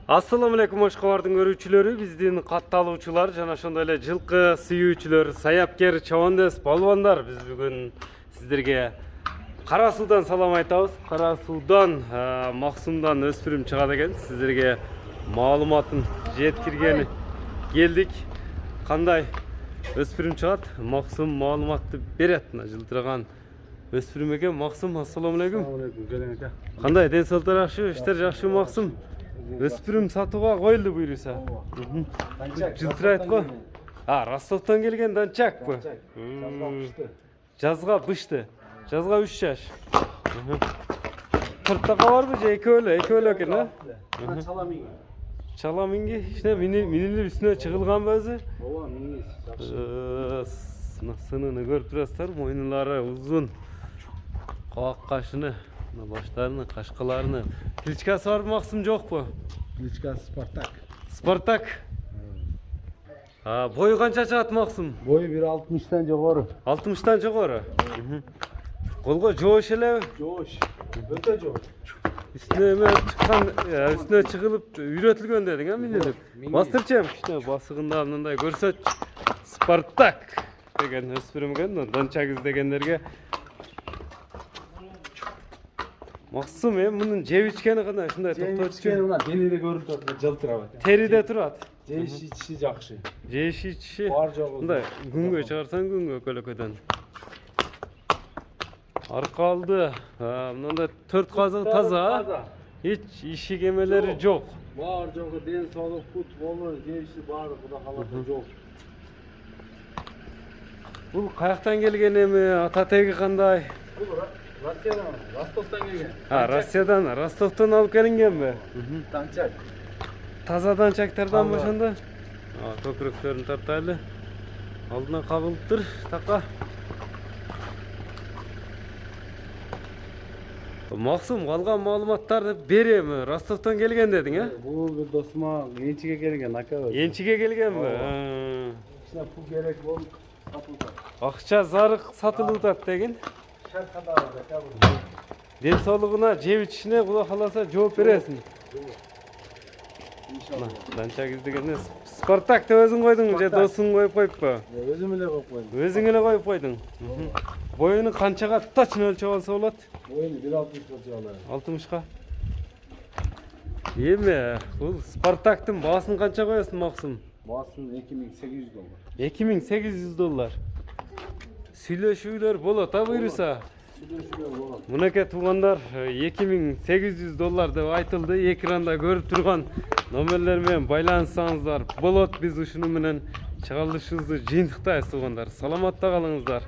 Assalamu alaikum Oşqabardын көрүүчүлөрү, биздин катталуучулар жана ошондой эле жылкы сүйүүчүлөр, саяпкер, чабандес, балбандар. Биз бүгүн сиздерге Кара Суудан салам айтабыз. Кара Суудан Максумдан өспүрүм чыгат экен. Сиздерге маалыматын жеткиргени келдик. Кандай өспүрүм чыгат? Максум маалыматты берет. Жылтыраган өспүрүм экен. Максум, ассаламу алейкум. Assalamu alaikum, келең ака. Кандай ден соолуктар жакшы, иштер жакшы Максум? Өспүрүм сатууга коюлду буюрса. Жылтырайт го. Ростовдон келген данчакпы? Жазга бышты. Жазга 3 жаш. Кырттакка барбы же экөө экен, а? Чала минги, ишне минилип үстүнө чыгылганбы өзү? Ооба, минги. Сынını көрүп турасыздар, мойнулары узун. Кабак кашыны, баштарыны, кашкаларыны. Кличкасы бар Максым жокпу? Кличкасы Спартак. Спартак. Бою канча чыгат Максым? Бою 1.60-тан жогору. 60-тан жогору. Колго жоош элеби? Жоош. Өтө жоош. Üstüne çıkan, üstüne çıkılıp üretilgen dedin ha minilip. Bastıracağım işte basığında anında görsöt. Spartak degen öspürümgen, dançak izlegenlerge. Максым bunun cev içkeni kadar şunday Жей içkeni мына денеде көрүп турат, жылтырабайт. Teride turat. Жей içişi жакшы. Jey içi. Бар жогу. Bunday günge çağırsan günge kölököden. Arkaldı. Bundan da 4 kazığı taza. Hiç işi gemeleri yok. Бар жогу, ден соолук, футболу, жейиши баары Кудай кааласа жок. Bu kayaktan gelgeni mi? Atategi kanday? Бул Россиядан, Ростовдон келген. Rossiyadan, Rostovdan alıp gelingen mi? Танчак. Tazadan çaktardan mı şunda? Köprüklerini tartaylı. Aldına kagılıptır. Taka. Максым, калган маалыматтарды берем. Ростовдон келген дедиң, а? Бул бир досума энчиге келген ака. Энчиге келгенби? Ичине пул керек болуп сатылды. Акча зарык сатылуудат деген. Шаркадагы ака бул. Ден соолугуна, жеп ичишине Кудай кааласа жооп бересиң. İnşallah. Данчак издегенде Спартак деп өзүң койдуңбу же досуң коюп коюппу? Өзüm эле коюп койдум. Өзүң эле коюп койдуң. Боюну канчага точно өлчөп алса болот? Боюну 1.60 өлчөп алам. 60ка. Эме, бул Спартактын баасын канча коесуң Максым? Баасын $2800. $2800. Сүйлөшүүлөр болот, буюрса. Сүйлөшүүлөр болот. Мынакей туугандар $2800 деп айтылды. Экранда көрүп турган номерлер менен байланышсаңыздар болот. Биз ушуну менен чыгарылышыбызды жыйынтыктайбыз туугандар. Саламатта калыңыздар.